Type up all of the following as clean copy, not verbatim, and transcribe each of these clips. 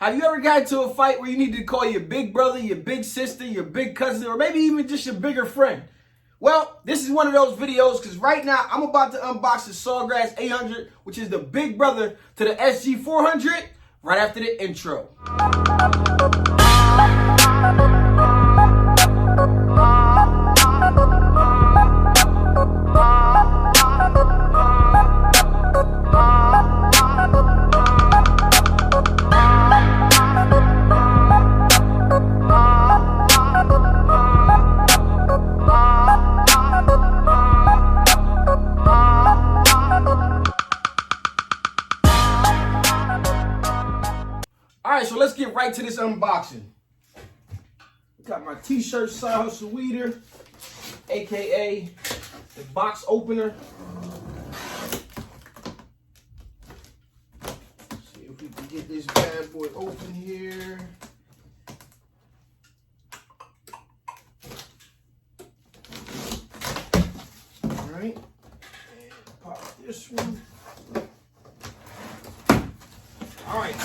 Have you ever got into a fight where you need to call your big brother, your big sister, your big cousin, or maybe even just your bigger friend? Well, this is one of those videos because right now I'm about to unbox the SawGrass 800, which is the big brother to the SG400, right after the intro. Alright, so let's get right to this unboxing. Got my t-shirt side hustle weeder, aka the box opener. See if we can get this bad boy open here. Alright, and pop this one. Alright.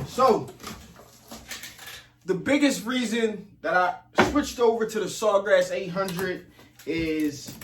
So, the biggest reason that I switched over to the SawGrass 800 is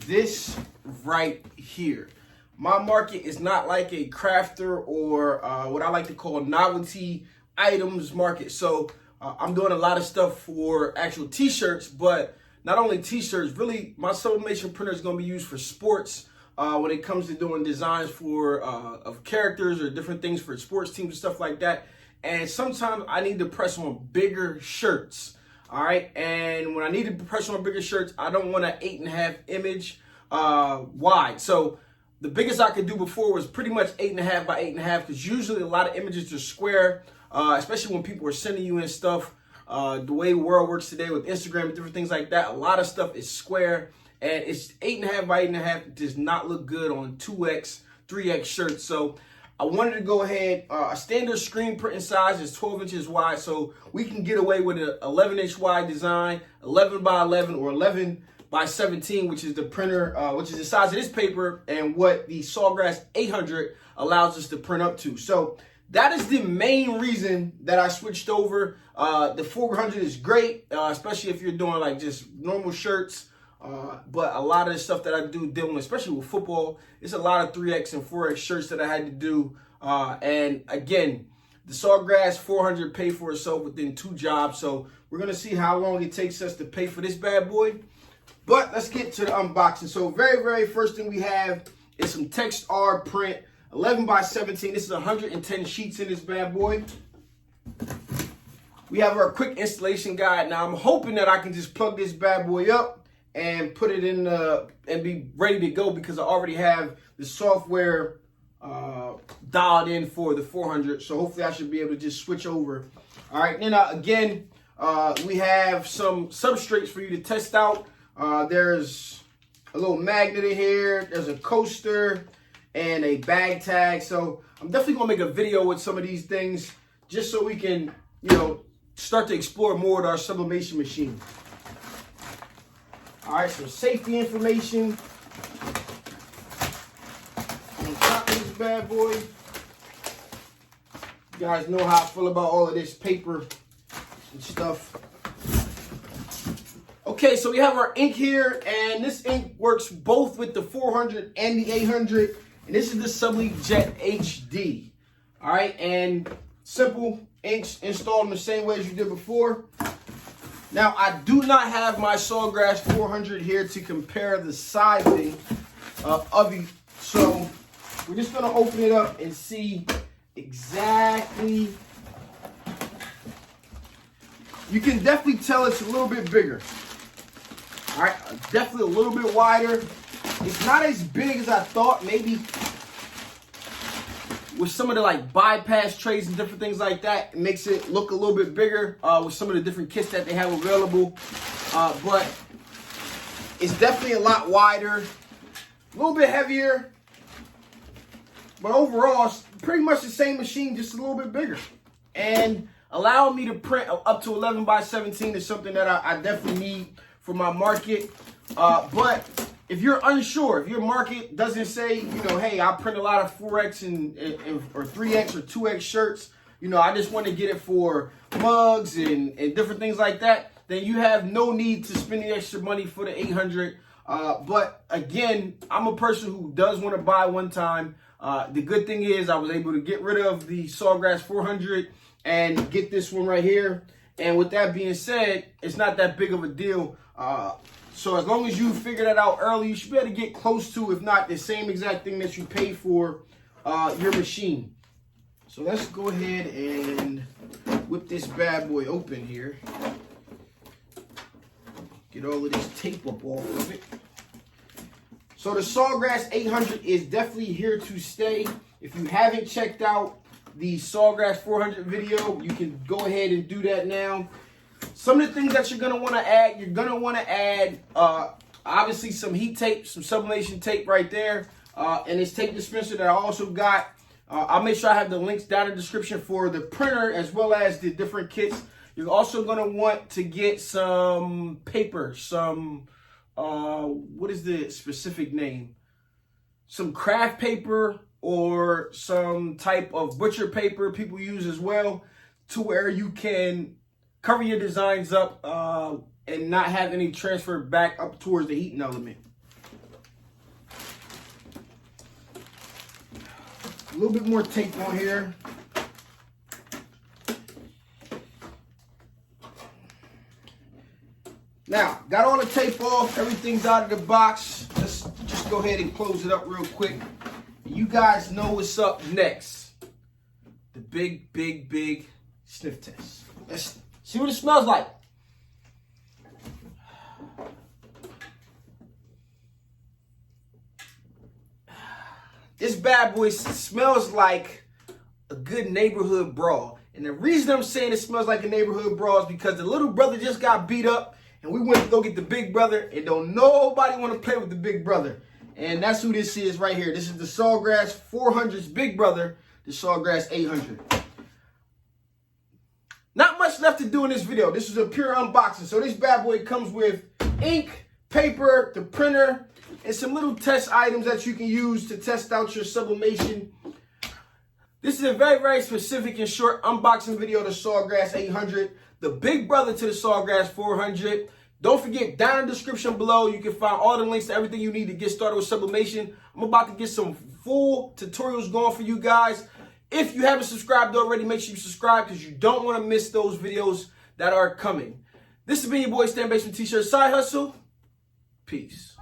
this right here. My market is not like a crafter or what I like to call novelty items market. So, I'm doing a lot of stuff for actual t-shirts, but not only t-shirts, really my sublimation printer is going to be used for sports. When it comes to doing designs for of characters or different things for sports teams and stuff like that. And sometimes I need to press on bigger shirts. All right. And when I need to press on bigger shirts, I don't want an 8.5 image wide. So the biggest I could do before was pretty much 8.5 by 8.5, because usually a lot of images are square, especially when people are sending you in stuff. The way the world works today with Instagram and different things like that, a lot of stuff is square. And it's 8.5 by 8.5 does not look good on 2X, 3X shirts. So I wanted to go ahead. A standard screen printing size is 12 inches wide. So we can get away with an 11-inch wide design, 11 by 11 or 11 by 17, which is the printer, which is the size of this paper and what the SawGrass 800 allows us to print up to. So that is the main reason that I switched over. The 400 is great, especially if you're doing like just normal shirts. But a lot of the stuff that I do dealing with, especially with football, it's a lot of 3X and 4X shirts that I had to do. And again, the SawGrass 400 paid for itself within 2 jobs. So we're going to see how long it takes us to pay for this bad boy. But let's get to the unboxing. So very first thing we have is some text R print, 11 by 17. This is 110 sheets in this bad boy. We have our quick installation guide. Now I'm hoping that I can just plug this bad boy up and put it in and be ready to go, because I already have the software dialed in for the 400. So hopefully I should be able to just switch over. All right, then again, we have some substrates for you to test out. There's a little magnet in here. There's a coaster and a bag tag. So I'm definitely gonna make a video with some of these things just so we can, start to explore more with our sublimation machine. All right, some safety information on top of this bad boy. You guys know how I feel about all of this paper and stuff. Okay, so we have our ink here, and this ink works both with the 400 and the 800, and this is the Sublimation HD. All right, and simple inks installed in the same way as you did before. Now, I do not have my SawGrass 400 here to compare the sizing of it. So we're just going to open it up and see exactly. You can definitely tell it's a little bit bigger. All right, definitely a little bit wider. It's not as big as I thought. Maybe with some of the like bypass trays and different things like that, it makes it look a little bit bigger with some of the different kits that they have available. But it's definitely a lot wider, a little bit heavier. But overall, it's pretty much the same machine, just a little bit bigger. And allowing me to print up to 11 by 17 is something that I definitely need for my market. But if you're unsure, if your market doesn't say, hey, I print a lot of 4X or 3X or 2X shirts, you know, I just want to get it for mugs and different things like that, then you have no need to spend the extra money for the 800. But again, I'm a person who does want to buy one time. The good thing is I was able to get rid of the SawGrass 400 and get this one right here. And with that being said, it's not that big of a deal. So as long as you figure that out early, you should be able to get close to, if not the same exact thing that you paid for your machine. So let's go ahead and whip this bad boy open here. Get all of this tape up off of it. So the SawGrass 800 is definitely here to stay. If you haven't checked out the SawGrass 400 video, you can go ahead and do that now. Some of the things that you're going to want to add, you're going to want to add, obviously, some heat tape, some sublimation tape right there. And this tape dispenser that I also got. I'll make sure I have the links down in the description for the printer as well as the different kits. You're also going to want to get some paper, some, what is the specific name? Some craft paper or some type of butcher paper people use as well, to where you can cover your designs up and not have any transfer back up towards the heating element. A little bit more tape on here. Now, got all the tape off, everything's out of the box. Let's just go ahead and close it up real quick. You guys know what's up next. The big sniff test. Let's see what it smells like. This bad boy smells like a good neighborhood brawl. And the reason I'm saying it smells like a neighborhood brawl is because the little brother just got beat up and we went to go get the big brother, and don't nobody want to play with the big brother. And that's who this is right here. This is the SawGrass 400's big brother, the SawGrass 800. Not much left to do in this video. This is a pure unboxing. So this bad boy comes with ink, paper, the printer, and some little test items that you can use to test out your sublimation. This is a very specific and short unboxing video of the SawGrass 800, the big brother to the SawGrass 400. Don't forget, down in the description below, you can find all the links to everything you need to get started with sublimation. I'm about to get some full tutorials going for you guys. If you haven't subscribed already, make sure you subscribe because you don't want to miss those videos that are coming. This has been your boy Stan Banks from T-Shirt Side Hustle. Peace.